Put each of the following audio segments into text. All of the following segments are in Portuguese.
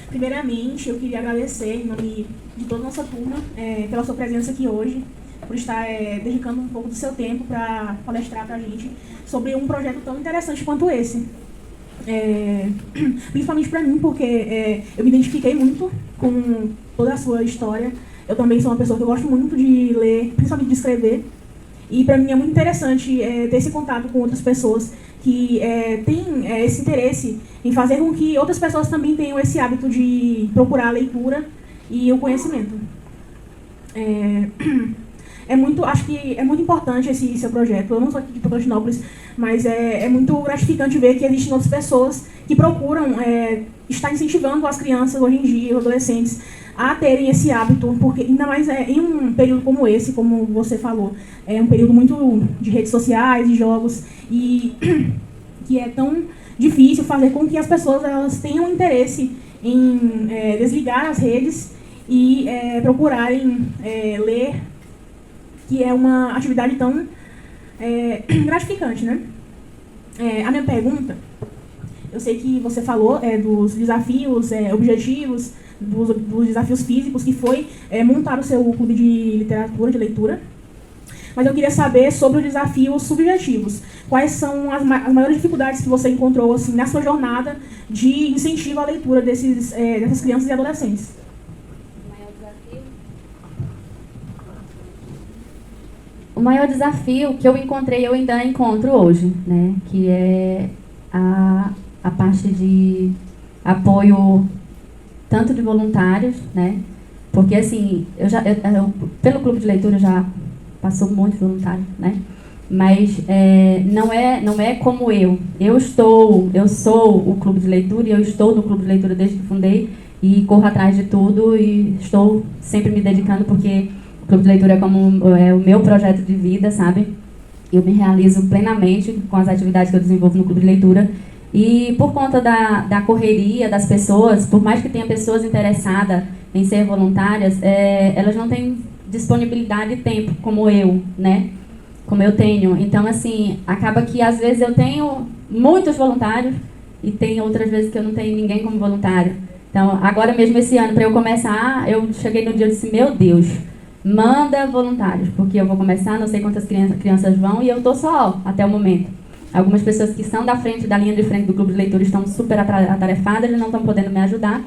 Primeiramente, eu queria agradecer, em nome de toda a nossa turma, pela sua presença aqui hoje, por estar dedicando um pouco do seu tempo para palestrar para a gente sobre um projeto tão interessante quanto esse. Principalmente para mim, porque eu me identifiquei muito com toda a sua história. Eu também sou uma pessoa que eu gosto muito de ler, principalmente de escrever. E para mim é muito interessante ter esse contato com outras pessoas que têm esse interesse em fazer com que outras pessoas também tenham esse hábito de procurar a leitura e o conhecimento. Acho que é muito importante esse seu projeto. Eu não sou aqui de Tocantinópolis, mas é muito gratificante ver que existem outras pessoas que procuram estar incentivando as crianças hoje em dia, os adolescentes, a terem esse hábito, porque ainda mais em um período como esse, como você falou, é um período muito de redes sociais, de jogos, e que é tão difícil fazer com que as pessoas elas tenham interesse em desligar as redes e procurarem ler, que é uma atividade tão gratificante, né? A minha pergunta, eu sei que você falou dos desafios objetivos, dos desafios físicos, que foi montar o seu clube de literatura, de leitura, mas eu queria saber sobre os desafios subjetivos. Quais são as maiores dificuldades que você encontrou assim, na sua jornada de incentivo à leitura dessas crianças e adolescentes? O maior desafio que eu encontrei, eu ainda encontro hoje, né? Que é a parte de apoio tanto de voluntários, né? Porque assim, pelo clube de leitura já passou muitos voluntários, né? Mas não é como eu. Eu sou o clube de leitura e eu estou no clube de leitura desde que fundei e corro atrás de tudo e estou sempre me dedicando porque o clube de leitura é o meu projeto de vida, sabe? Eu me realizo plenamente com as atividades que eu desenvolvo no clube de leitura. E por conta da correria das pessoas, por mais que tenha pessoas interessadas em ser voluntárias, elas não têm disponibilidade de tempo como eu, né? Como eu tenho. Então, assim, acaba que às vezes eu tenho muitos voluntários e tem outras vezes que eu não tenho ninguém como voluntário. Então, agora mesmo esse ano, para eu começar, eu cheguei no dia e disse, meu Deus, manda voluntários, porque eu vou começar, não sei quantas crianças vão e eu estou só até o momento. Algumas pessoas que são da linha de frente do clube de leitura estão super atarefadas e não estão podendo me ajudar.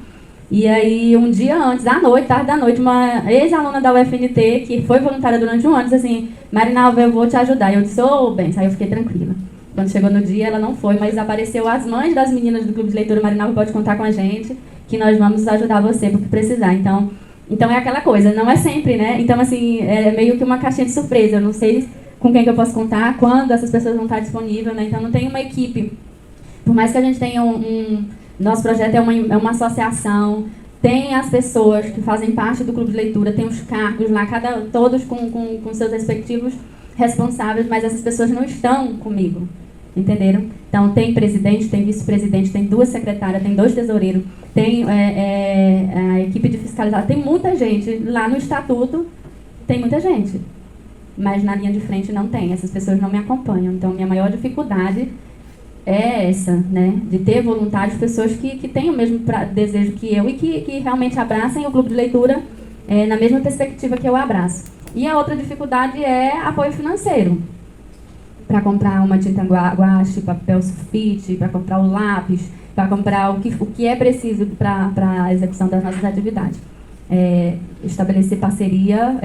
E aí, um dia antes, tarde da noite, uma ex-aluna da UFNT, que foi voluntária durante um ano, disse assim, Marinalva, eu vou te ajudar. E eu disse, bem, aí eu fiquei tranquila. Quando chegou no dia, ela não foi, mas apareceu as mães das meninas do clube de leitura, Marinalva pode contar com a gente, que nós vamos ajudar você, porque precisar. Então é aquela coisa, não é sempre, né? Então, assim, é meio que uma caixinha de surpresa. Eu não sei com quem que eu posso contar, quando essas pessoas vão estar disponíveis, né? Então, não tem uma equipe. Por mais que a gente tenha nosso projeto é uma associação, tem as pessoas que fazem parte do clube de leitura, tem os cargos lá, todos com seus respectivos responsáveis, mas essas pessoas não estão comigo, entenderam? Então, tem presidente, tem vice-presidente, tem 2 secretárias, tem 2 tesoureiros, tem a equipe de fiscalização, tem muita gente. Lá no estatuto tem muita gente, mas na linha de frente não tem, essas pessoas não me acompanham. Então, minha maior dificuldade é essa, né, de ter voluntários, pessoas que têm o mesmo desejo que eu e que realmente abracem o clube de leitura na mesma perspectiva que eu abraço. E a outra dificuldade é apoio financeiro, para comprar uma tinta guache, papel sulfite, para comprar o lápis, para comprar o que é preciso para a execução das nossas atividades. Estabelecer parceria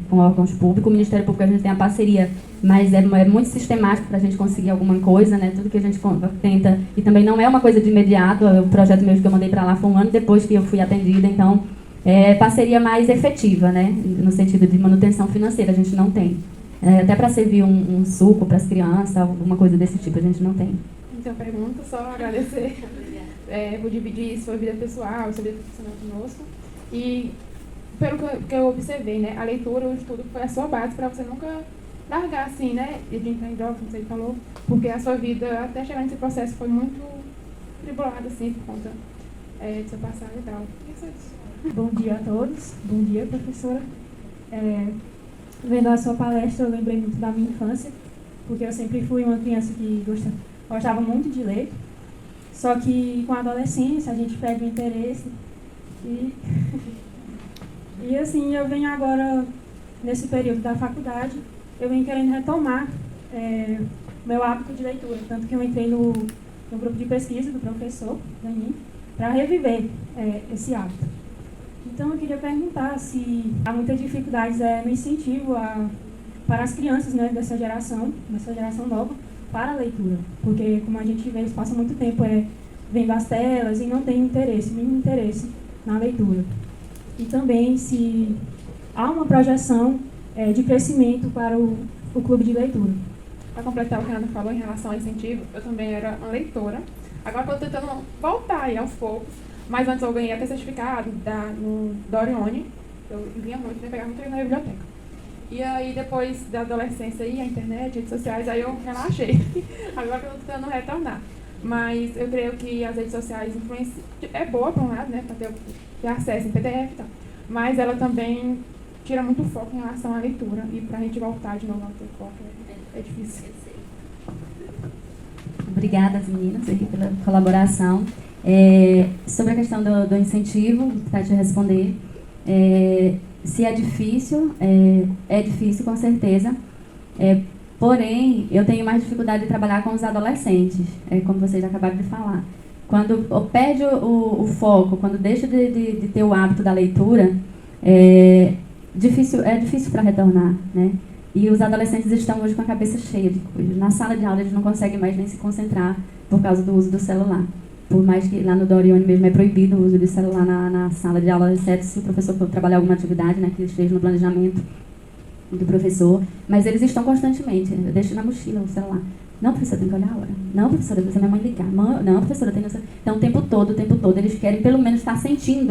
com órgãos públicos. O Ministério Público a gente tem a parceria, mas é muito sistemático para a gente conseguir alguma coisa, né? Tudo que a gente tenta, e também não é uma coisa de imediato. O projeto mesmo que eu mandei para lá foi um ano depois que eu fui atendida, então parceria mais efetiva, né? No sentido de manutenção financeira, a gente não tem. Até para servir um suco para as crianças, alguma coisa desse tipo, a gente não tem. Então, pergunta, só agradecer por dividir sua vida pessoal, sua vida profissional conosco. E, pelo que eu observei, né, a leitura, o estudo foi a sua base para você nunca largar, assim, né, de entrar em drogas, como você falou, porque a sua vida, até chegar nesse processo, foi muito tribulada, assim, por conta de seu passado e tal. Isso é isso. Bom dia a todos. Bom dia, professora. Vendo a sua palestra, eu lembrei muito da minha infância, porque eu sempre fui uma criança que gostava muito de ler, só que com a adolescência a gente perde o interesse E assim, eu venho agora, nesse período da faculdade, eu venho querendo retomar meu hábito de leitura. Tanto que eu entrei no grupo de pesquisa do professor, Dani, para reviver esse hábito. Então, eu queria perguntar se há muitas dificuldades no incentivo para as crianças, né, dessa geração nova, para a leitura. Porque, como a gente vê, eles passam muito tempo vendo as telas e não têm mínimo interesse na leitura. E também se há uma projeção de crescimento para o clube de leitura. Para completar o que a Ana falou em relação ao incentivo, eu também era uma leitora. Agora estou tentando voltar aí aos poucos, mas antes eu ganhei até certificado no Dorione. Eu lia muito, né, pegava muito livro na biblioteca. E aí depois da adolescência e a internet, redes sociais, aí eu relaxei. Agora que eu estou tentando retornar. Mas eu creio que as redes sociais é boa por um lado, né, para ter acesso em PDF e tal. Mas ela também tira muito foco em relação à leitura. E para a gente voltar de novo ao ter foco é difícil. Obrigada, meninas, aqui pela colaboração. Sobre a questão do incentivo, para te responder, se é difícil com certeza. Porém, eu tenho mais dificuldade de trabalhar com os adolescentes, como vocês acabaram de falar. Quando perde o foco, quando deixa de ter o hábito da leitura, é difícil para retornar, né? E os adolescentes estão hoje com a cabeça cheia de coisas. Na sala de aula eles não conseguem mais nem se concentrar por causa do uso do celular. Por mais que lá no Dorione mesmo é proibido o uso do celular na sala de aula, exceto se o professor for trabalhar alguma atividade, né, que esteja no planejamento do professor. Mas eles estão constantemente, eu deixo na mochila o celular. Não, professora, tem que olhar a hora. Não, professora, você minha mãe ligar. Não, professora, tem que... Então, o tempo todo, eles querem pelo menos estar sentindo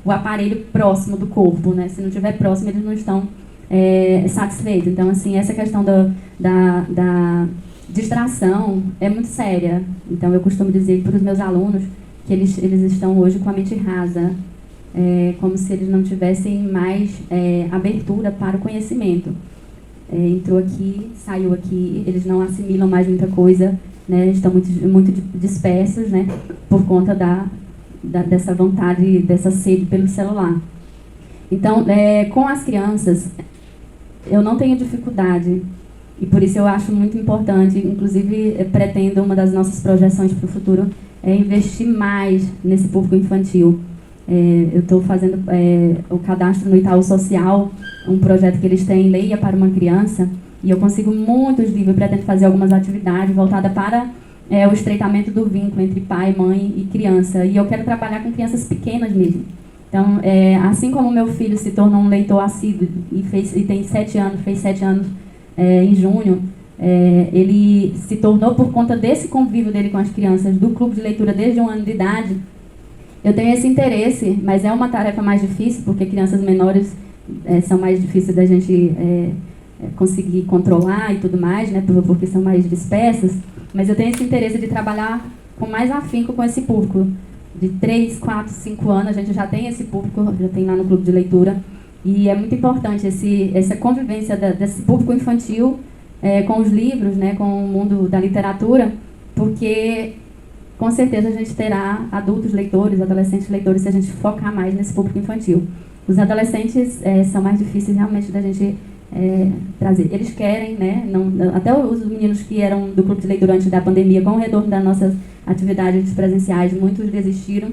o aparelho próximo do corpo, né? Se não estiver próximo, eles não estão satisfeitos. Então, assim, essa questão da distração é muito séria. Então, eu costumo dizer para os meus alunos que eles estão hoje com a mente rasa, como se eles não tivessem mais abertura para o conhecimento. Entrou aqui, saiu aqui, eles não assimilam mais muita coisa, né? Estão muito dispersos, né? Por conta dessa vontade, dessa sede pelo celular. Então, com as crianças, eu não tenho dificuldade, e por isso eu acho muito importante, inclusive pretendo, uma das nossas projeções para o futuro, investir mais nesse público infantil. Eu estou fazendo o cadastro no Itaú Social, um projeto que eles têm, Leia para uma Criança, e eu consigo muitos livros, eu pretendo fazer algumas atividades voltadas para o estreitamento do vínculo entre pai, mãe e criança, e eu quero trabalhar com crianças pequenas mesmo. Então, assim como meu filho se tornou um leitor assíduo e tem 7 anos, fez 7 anos em junho, ele se tornou, por conta desse convívio dele com as crianças do clube de leitura desde 1 ano de idade. Eu tenho esse interesse, mas é uma tarefa mais difícil, porque crianças menores são mais difíceis da gente conseguir controlar e tudo mais, né, porque são mais dispersas. Mas eu tenho esse interesse de trabalhar com mais afinco com esse público. De 3, 4, 5 anos, a gente já tem esse público, já tem lá no clube de leitura. E é muito importante essa convivência desse público infantil com os livros, né, com o mundo da literatura, porque com certeza a gente terá adultos leitores, adolescentes leitores, se a gente focar mais nesse público infantil. Os adolescentes são mais difíceis realmente da gente trazer. Eles querem, né? Até os meninos que eram do clube de leitura antes da pandemia, com o retorno das nossas atividades presenciais, muitos desistiram,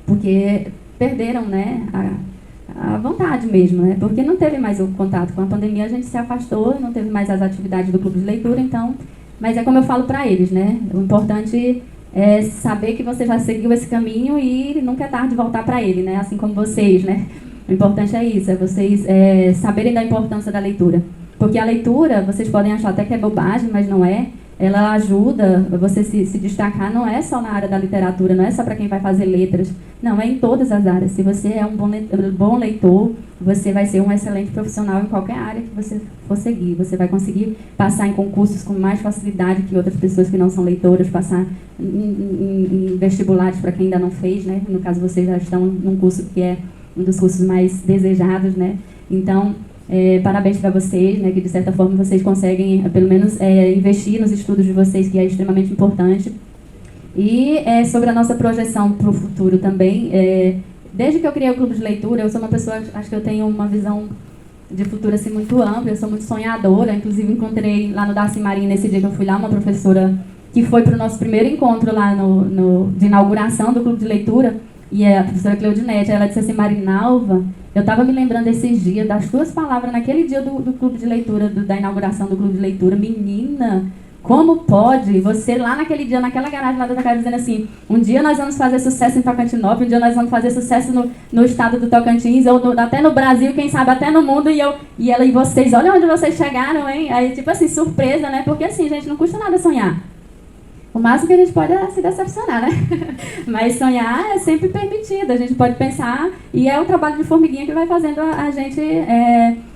porque perderam, né, a vontade mesmo, né? Porque não teve mais o contato com a pandemia, a gente se afastou, não teve mais as atividades do clube de leitura, então... Mas é como eu falo para eles, né? O importante é saber que você já seguiu esse caminho e nunca é tarde de voltar para ele, né? Assim como vocês, né? O importante é isso, é vocês saberem da importância da leitura. Porque a leitura, vocês podem achar até que é bobagem, mas não é. Ela ajuda você se destacar, não é só na área da literatura, não é só para quem vai fazer letras. Não, é em todas as áreas. Se você é um bom leitor, você vai ser um excelente profissional em qualquer área que você for seguir. Você vai conseguir passar em concursos com mais facilidade que outras pessoas que não são leitoras, passar em vestibulares para quem ainda não fez, né? No caso, vocês já estão num curso que é um dos cursos mais desejados, né? Então, parabéns para vocês, né? Que de certa forma vocês conseguem, pelo menos, investir nos estudos de vocês, que é extremamente importante. E sobre a nossa projeção para o futuro também, desde que eu criei o clube de leitura, eu sou uma pessoa, acho que eu tenho uma visão de futuro assim, muito ampla, eu sou muito sonhadora. Inclusive encontrei lá no Darcy Marim, nesse dia que eu fui lá, uma professora que foi para o nosso primeiro encontro lá de inauguração do clube de leitura, e é a professora Cleudinete. Ela disse assim: Marinalva, eu estava me lembrando esses dias das tuas palavras naquele dia do clube de leitura, da inauguração do clube de leitura. Menina, como pode você lá naquele dia, naquela garagem lá da casa, dizendo assim: um dia nós vamos fazer sucesso em Tocantinópolis, um dia nós vamos fazer sucesso no estado do Tocantins, ou até no Brasil, quem sabe até no mundo, e ela e vocês, olha onde vocês chegaram, hein? Aí, tipo assim, surpresa, né? Porque assim, gente, não custa nada sonhar. O máximo que a gente pode é se decepcionar, né? Mas sonhar é sempre permitido, a gente pode pensar, e é o trabalho de formiguinha que vai fazendo a gente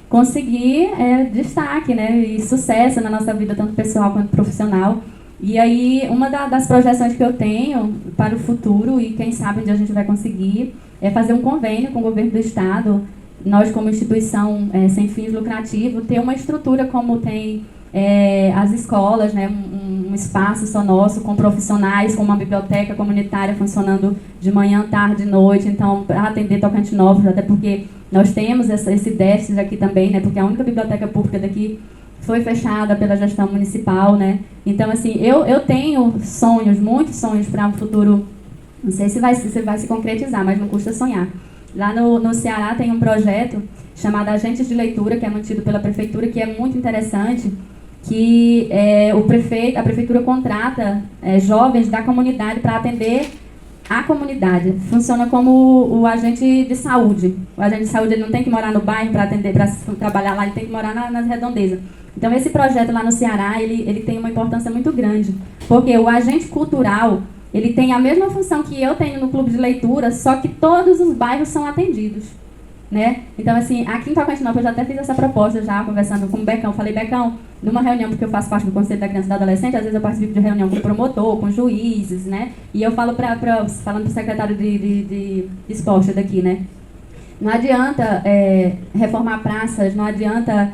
conseguir destaque, né? E sucesso na nossa vida, tanto pessoal quanto profissional. E aí, uma das projeções que eu tenho para o futuro, e quem sabe onde a gente vai conseguir, é fazer um convênio com o governo do estado, nós como instituição sem fins lucrativos, ter uma estrutura como tem as escolas, né, um espaço só nosso, com profissionais, com uma biblioteca comunitária funcionando de manhã, tarde e noite, então, para atender Tocantinópolis, até porque nós temos esse déficit aqui também, né, porque a única biblioteca pública daqui foi fechada pela gestão municipal, né, então, assim, eu tenho sonhos, muitos sonhos para um futuro, não sei se vai se concretizar, mas não custa sonhar. Lá no Ceará tem um projeto chamado Agentes de Leitura, que é mantido pela prefeitura, que é muito interessante, que a prefeitura contrata jovens da comunidade para atender a comunidade. Funciona como o agente de saúde. O agente de saúde, ele não tem que morar no bairro para atender, para trabalhar lá, ele tem que morar nas redondezas. Então, esse projeto lá no Ceará, ele tem uma importância muito grande, porque o agente cultural, ele tem a mesma função que eu tenho no clube de leitura, só que todos os bairros são atendidos, né? Então, assim, aqui em Tocantinópolis eu já até fiz essa proposta, já conversando com o Becão. Falei: Becão, numa reunião, porque eu faço parte do Conselho da Criança e do Adolescente, às vezes eu participo de reunião com o promotor, com juízes, né? E eu falo falando para o secretário de esporte daqui, né? Não adianta reformar praças, não adianta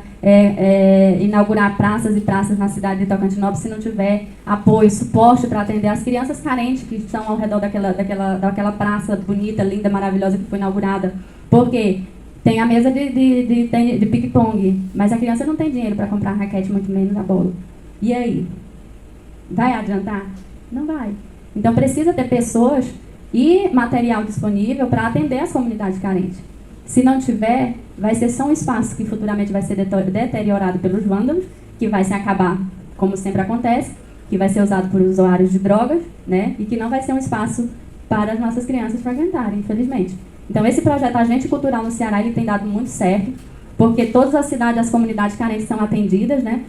inaugurar praças e praças na cidade de Tocantinópolis se não tiver apoio, suporte para atender as crianças carentes que estão ao redor daquela praça bonita, linda, maravilhosa que foi inaugurada. Porque tem a mesa de ping-pong, mas a criança não tem dinheiro para comprar a raquete, muito menos a bola. E aí? Vai adiantar? Não vai. Então precisa ter pessoas e material disponível para atender as comunidades carentes. Se não tiver, vai ser só um espaço que futuramente vai ser deteriorado pelos vândalos, que vai se acabar, como sempre acontece, que vai ser usado por usuários de drogas, né? E que não vai ser um espaço para as nossas crianças frequentarem, infelizmente. Então, esse projeto Agente Cultural no Ceará, ele tem dado muito certo, porque todas as cidades, as comunidades carentes são atendidas, né?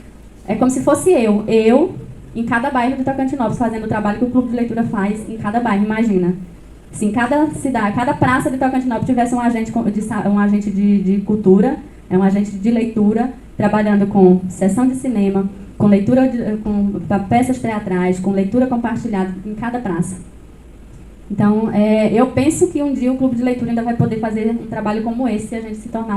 É como se fosse eu em cada bairro de Tocantinópolis, fazendo o trabalho que o Clube de Leitura faz em cada bairro, imagina. Se em cada cidade, cada praça de Tocantinópolis tivesse um agente de cultura, um agente de leitura, trabalhando com sessão de cinema, com leitura, com peças teatrais, com leitura compartilhada em cada praça. Então, eu penso que um dia o Clube de Leitura ainda vai poder fazer um trabalho como esse, se a gente se tornar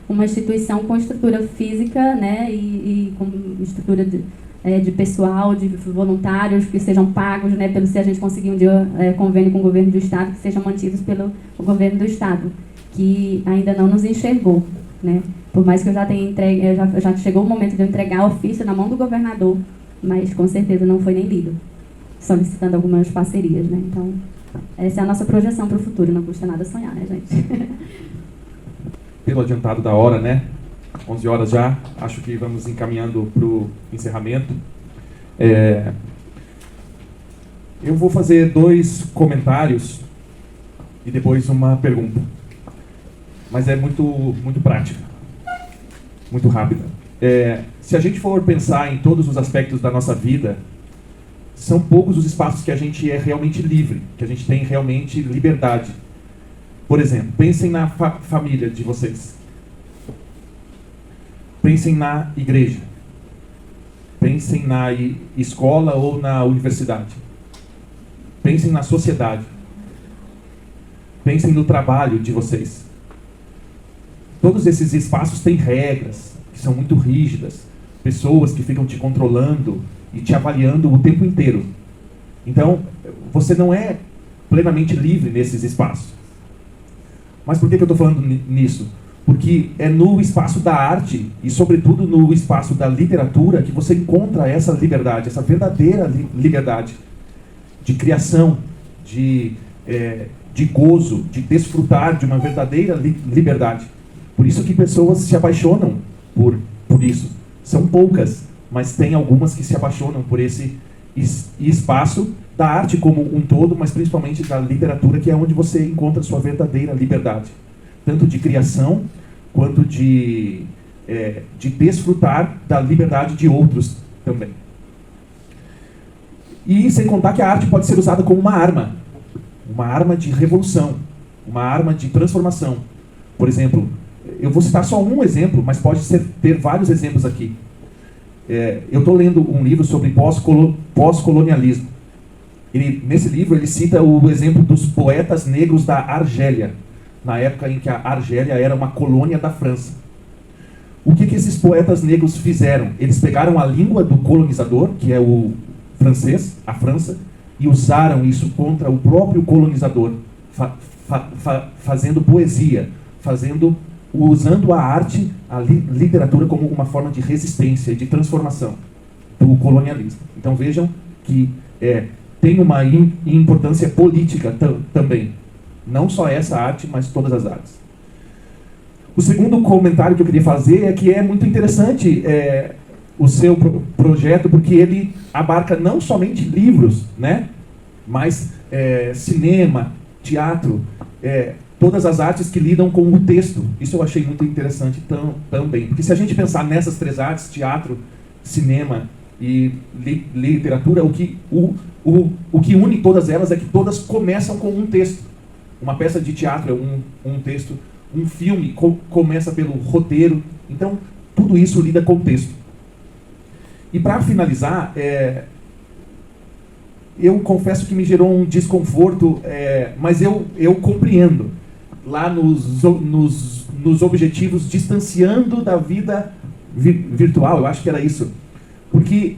uma instituição com estrutura física, né, e com estrutura de pessoal, de voluntários que sejam pagos, né, se a gente conseguir um dia convênio com o governo do estado, que sejam mantidos pelo governo do estado, que ainda não nos enxergou, né? Por mais que eu já tenha entregue, já chegou o momento de eu entregar o ofício na mão do governador, mas com certeza não foi nem lido, solicitando algumas parcerias, né? Então, essa é a nossa projeção para o futuro, não custa nada sonhar, né, gente? Pelo adiantado da hora, né? 11 horas já, acho que vamos encaminhando para o encerramento. Eu vou fazer 2 comentários e depois uma pergunta. Mas é muito prática, muito rápida. Se a gente for pensar em todos os aspectos da nossa vida, são poucos os espaços que a gente é realmente livre, que a gente tem realmente liberdade. Por exemplo, pensem na família de vocês. Pensem na igreja. Pensem na escola ou na universidade. Pensem na sociedade. Pensem no trabalho de vocês. Todos esses espaços têm regras que são muito rígidas. Pessoas que ficam te controlando e te avaliando o tempo inteiro. Então, você não é plenamente livre nesses espaços. Mas por que eu estou falando nisso? Porque é no espaço da arte e, sobretudo, no espaço da literatura que você encontra essa liberdade, essa verdadeira liberdade de criação, de gozo, de desfrutar de uma verdadeira liberdade. Por isso que pessoas se apaixonam por isso. São poucas, mas tem algumas que se apaixonam por esse espaço da arte como um todo, mas principalmente da literatura, que é onde você encontra a sua verdadeira liberdade. Tanto de criação, quanto de desfrutar da liberdade de outros também. E sem contar que a arte pode ser usada como uma arma de revolução, uma arma de transformação. Por exemplo, eu vou citar só um exemplo, mas pode ter vários exemplos aqui. Eu estou lendo um livro sobre pós-colonialismo. Nesse livro ele cita o exemplo dos poetas negros da Argélia, na época em que a Argélia era uma colônia da França. O que esses poetas negros fizeram? Eles pegaram a língua do colonizador, que é o francês, a França, e usaram isso contra o próprio colonizador, fazendo poesia, usando a arte, a literatura como uma forma de resistência e de transformação do colonialismo. Então vejam que tem uma importância política também. Não só essa arte, mas todas as artes. O segundo comentário que eu queria fazer é que é muito interessante o seu projeto, porque ele abarca não somente livros, né, mas cinema, teatro, todas as artes que lidam com o texto. Isso eu achei muito interessante também. Porque se a gente pensar nessas três artes, teatro, cinema e literatura, o que une todas elas é que todas começam com um texto. Uma peça de teatro é um texto, um filme começa pelo roteiro. Então, tudo isso lida com o texto. E para finalizar, eu confesso que me gerou um desconforto, mas eu compreendo. Lá nos objetivos, distanciando da vida virtual, eu acho que era isso. Porque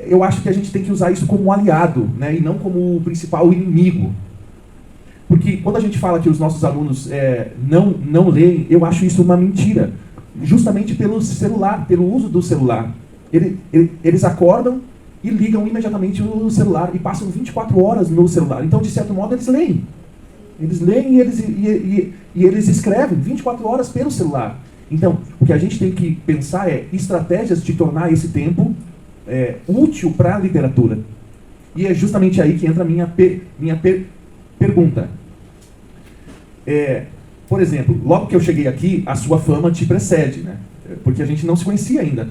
eu acho que a gente tem que usar isso como um aliado, né, e não como o principal inimigo. Porque quando a gente fala que os nossos alunos não leem, eu acho isso uma mentira. Justamente pelo celular, pelo uso do celular. Eles acordam e ligam imediatamente o celular e passam 24 horas no celular. Então, de certo modo, eles leem. Eles leem e eles escrevem 24 horas pelo celular. Então, o que a gente tem que pensar é estratégias de tornar esse tempo útil para a literatura. E é justamente aí que entra a minha pergunta. Por exemplo, logo que eu cheguei aqui, a sua fama te precede, né? Porque a gente não se conhecia ainda,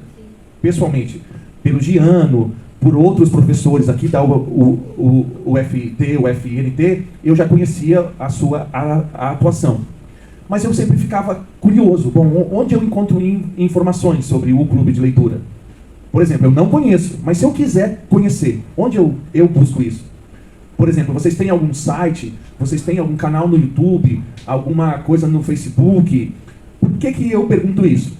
pessoalmente. Pelo Giano, por outros professores aqui da UFT, UFNT, eu já conhecia a sua atuação. Mas eu sempre ficava curioso. Bom, onde eu encontro informações sobre o clube de leitura? Por exemplo, eu não conheço, mas se eu quiser conhecer, onde eu busco isso? Por exemplo, vocês têm algum site? Vocês têm algum canal no YouTube? Alguma coisa no Facebook? Por que eu pergunto isso?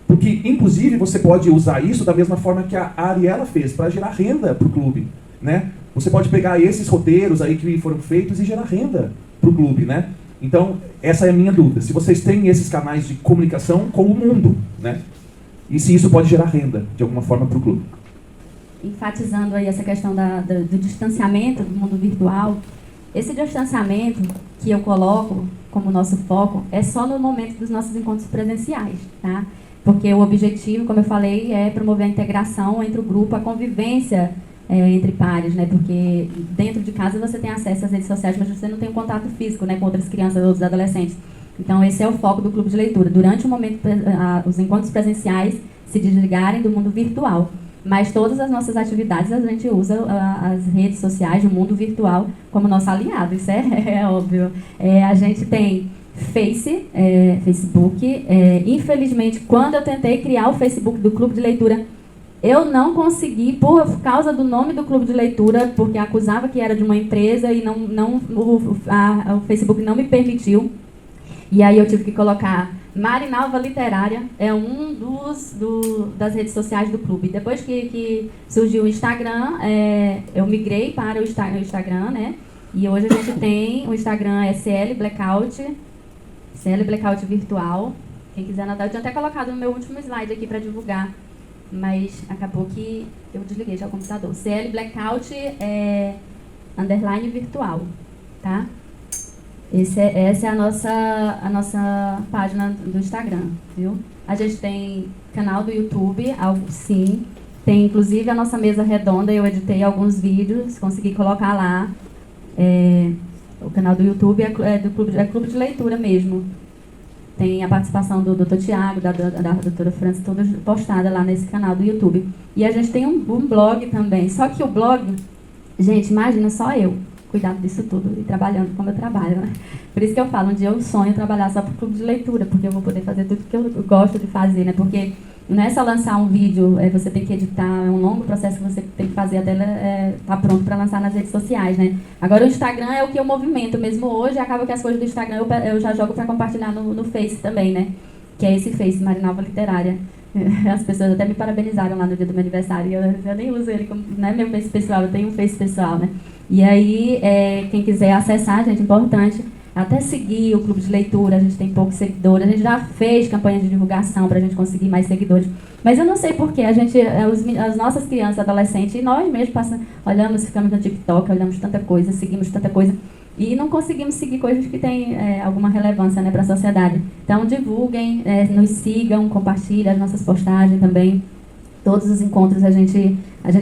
Porque, inclusive, você pode usar isso da mesma forma que a Ariela fez, para gerar renda para o clube, né? Você pode pegar esses roteiros aí que foram feitos e gerar renda para o clube, né? Então, essa é a minha dúvida. Se vocês têm esses canais de comunicação com o mundo, né? E se isso pode gerar renda, de alguma forma, para o clube. Enfatizando aí essa questão do distanciamento do mundo virtual, esse distanciamento que eu coloco como nosso foco é só no momento dos nossos encontros presenciais, tá? Porque o objetivo, como eu falei, é promover a integração entre o grupo, a convivência entre pares, né? Porque dentro de casa você tem acesso às redes sociais, mas você não tem um contato físico, né, com outras crianças, outros adolescentes. Então, esse é o foco do clube de leitura. Durante o momento, os encontros presenciais se desligarem do mundo virtual. Mas todas as nossas atividades, a gente usa as redes sociais, o mundo virtual, como nosso aliado. Isso é óbvio. A gente tem Facebook. Infelizmente, quando eu tentei criar o Facebook do clube de leitura, eu não consegui, por causa do nome do clube de leitura, porque acusava que era de uma empresa e o Facebook não me permitiu. E aí eu tive que colocar Marinalva Literária, é um das redes sociais do clube. Depois que surgiu o Instagram, eu migrei para o Instagram, né? E hoje a gente tem o Instagram SL Blackout CL Blackout Virtual. Quem quiser anotar, eu tinha até colocado no meu último slide aqui para divulgar, mas acabou que eu desliguei já o computador. CL Blackout _ virtual, tá? Essa é a nossa página do Instagram, viu? A gente tem canal do YouTube, sim. Tem inclusive a nossa mesa redonda, eu editei alguns vídeos, consegui colocar lá. O canal do YouTube é clube de leitura mesmo. Tem a participação do Dr. Tiago, da doutora França, toda postada lá nesse canal do YouTube. E a gente tem um blog também. Só que o blog, gente, imagina só eu cuidado disso tudo e trabalhando como eu trabalho, né? Por isso que eu falo, um dia eu sonho trabalhar só para o clube de leitura, porque eu vou poder fazer tudo que eu gosto de fazer, né? Porque não é só lançar um vídeo, você tem que editar, é um longo processo que você tem que fazer até estar pronto para lançar nas redes sociais, né? Agora o Instagram é o que eu movimento mesmo hoje, acaba que as coisas do Instagram eu já jogo para compartilhar no Face também, né? Que é esse Face, Marinalva Literária. As pessoas até me parabenizaram lá no dia do meu aniversário, eu nem uso ele como, não é meu Face pessoal, eu tenho um Face pessoal, né? E aí, quem quiser acessar, gente, importante, até seguir o clube de leitura, a gente tem poucos seguidores, a gente já fez campanha de divulgação para a gente conseguir mais seguidores, mas eu não sei porquê, as nossas crianças, adolescentes, e nós mesmos olhamos, ficamos no TikTok, olhamos tanta coisa, seguimos tanta coisa, e não conseguimos seguir coisas que têm alguma relevância, né, para a sociedade. Então, divulguem, nos sigam, compartilhem as nossas postagens também. Todos os encontros a gente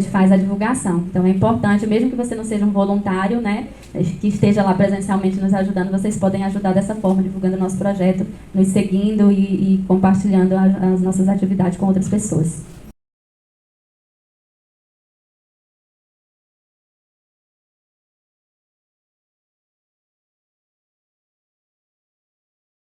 faz a divulgação. Então é importante, mesmo que você não seja um voluntário, né, que esteja lá presencialmente nos ajudando, vocês podem ajudar dessa forma, divulgando o nosso projeto, nos seguindo e compartilhando as nossas atividades com outras pessoas.